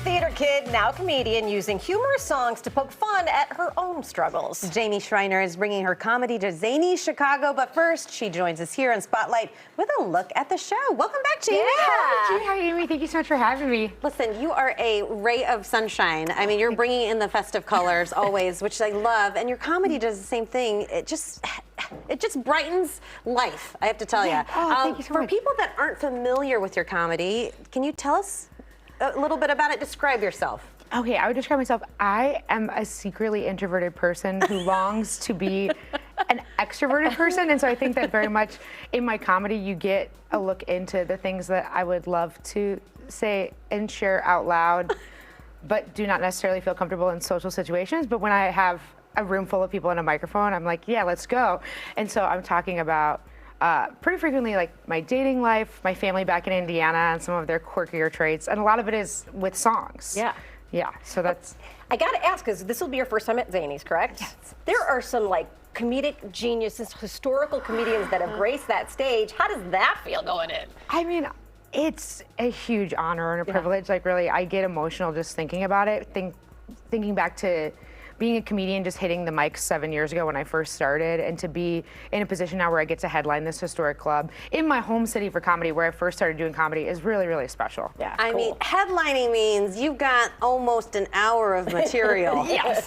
theater kid, now comedian, using humorous songs to poke fun at her own struggles. Jamie Schreiner is bringing her comedy to Zanies Chicago, but first, she joins us here on Spotlight with a look at the show. Welcome back, Jamie. Hi, Amy. Thank you so much for having me. Listen, you are a ray of sunshine. I mean, you're bringing in the festive colors always, which I love, and your comedy does the same thing. It just brightens life, I have to tell you. Thank you so for much. people that aren't familiar with your comedy, can you tell us a little bit about it? Describe yourself. Okay, I would describe myself. I am a secretly introverted person who longs to be an extroverted person, and so I think that very much in my comedy you get a look into the things that I would love to say and share out loud, but do not necessarily feel comfortable in social situations. But when I have a room full of people and a microphone, I'm like, yeah, let's go. And so I'm talking about pretty frequently, like my dating life, my family back in Indiana, and some of their quirkier traits, and a lot of it is with songs. Yeah, so that's... I gotta ask, because this will be your first time at Zanies, correct? Yes. There are some like comedic geniuses, historical comedians that have graced that stage. How does that feel going in? I mean, it's a huge honor and a privilege. Like, really, I get emotional just thinking about it, thinking back to being a comedian, just hitting the mic 7 years ago when I first started, and to be in a position now where I get to headline this historic club in my home city for comedy, where I first started doing comedy, is really, really special. Yeah, I cool. mean, headlining means you've got almost an hour of material. Yes.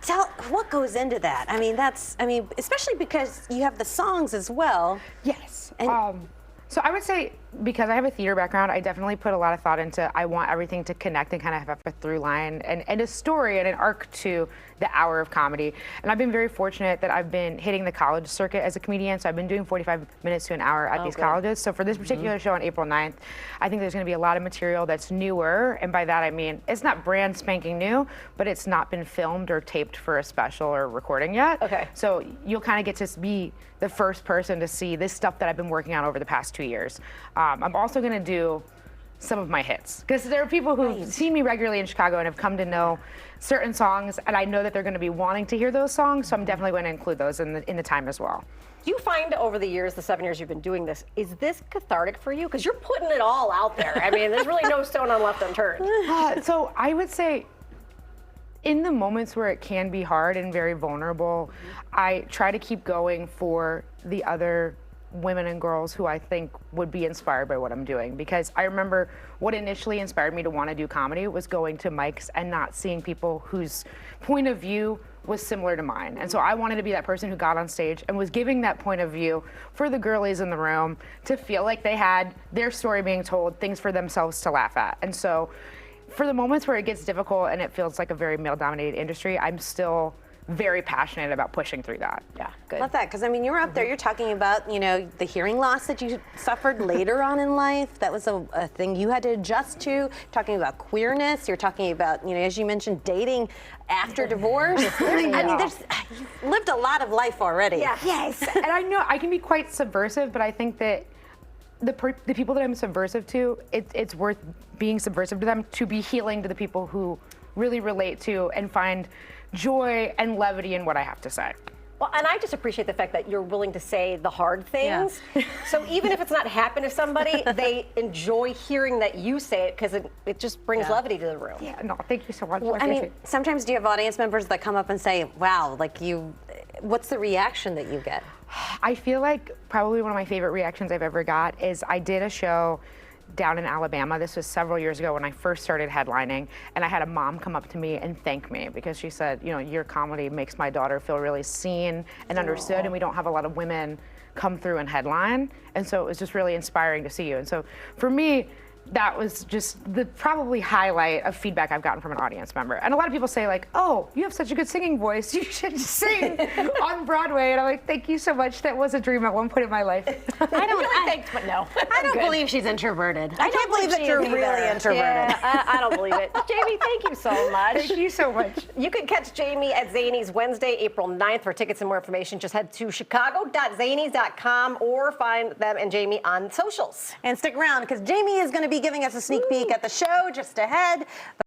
Tell what goes into that. I mean, especially because you have the songs as well. Yes. And- So I would say, because I have a theater background, I definitely put a lot of thought into, I want everything to connect and kind of have a through line and a story and an arc to the hour of comedy. And I've been very fortunate that I've been hitting the college circuit as a comedian, so I've been doing 45 minutes to an hour at these colleges. So for this particular show on April 9th, I think there's gonna be a lot of material that's newer, and by that I mean, it's not brand spanking new, but it's not been filmed or taped for a special or recording yet. Okay. So you'll kind of get to be the first person to see this stuff that I've been working on over the past 2 years. I'm also gonna do some of my hits, because there are people who see me regularly in Chicago and have come to know certain songs, and I know that they're gonna be wanting to hear those songs, so I'm definitely gonna include those in the time as well. Do you find over the years, the 7 years you've been doing this, is this cathartic for you? Because you're putting it all out there. I mean, there's really no stone left unturned. So I would say, in the moments where it can be hard and very vulnerable, I try to keep going for the other women and girls who I think would be inspired by what I'm doing. Because I remember what initially inspired me to want to do comedy was going to mics and not seeing people whose point of view was similar to mine. And so I wanted to be that person who got on stage and was giving that point of view for the girlies in the room to feel like they had their story being told, things for themselves to laugh at. And so for the moments where it gets difficult and it feels like a very male-dominated industry, I'm still very passionate about pushing through that. Yeah, good. Love that, because I mean, you're up there, you're talking about, you know, the hearing loss that you suffered later on in life. That was a thing you had to adjust to. Talking about queerness, you're talking about, you know, as you mentioned, dating after divorce. I mean, you've lived a lot of life already. Yeah. Yes, and I know I can be quite subversive, but I think that the people that I'm subversive to, it's worth being subversive to them, to be healing to the people who really relate to and find joy and levity in what I have to say. Well, and I just appreciate the fact that you're willing to say the hard things. Yeah. So even if it's not happened to somebody, they enjoy hearing that you say it, because it just brings levity to the room. Yeah, no, thank you so much. Well, I mean, sometimes do you have audience members that come up and say, wow, like what's the reaction that you get? I feel like probably one of my favorite reactions I've ever got is I did a show down in Alabama. This was several years ago when I first started headlining, and I had a mom come up to me and thank me because she said, you know, your comedy makes my daughter feel really seen and understood, and we don't have a lot of women come through and headline, and so it was just really inspiring to see you. And so for me, that was just the probably highlight of feedback I've gotten from an audience member. And a lot of people say, like, oh, you have such a good singing voice, you should sing on Broadway. And I'm like, thank you so much. That was a dream at one point in my life. I don't believe she's introverted. I can't believe that you're really introverted. Yeah, I don't believe it. Jamie, thank you so much. Thank you so much. You can catch Jamie at Zanies Wednesday, April 9th. For tickets and more information, just head to chicago.zanies.com or find them and Jamie on socials. And stick around, because Jamie is going to be giving us a sneak peek at the show just ahead.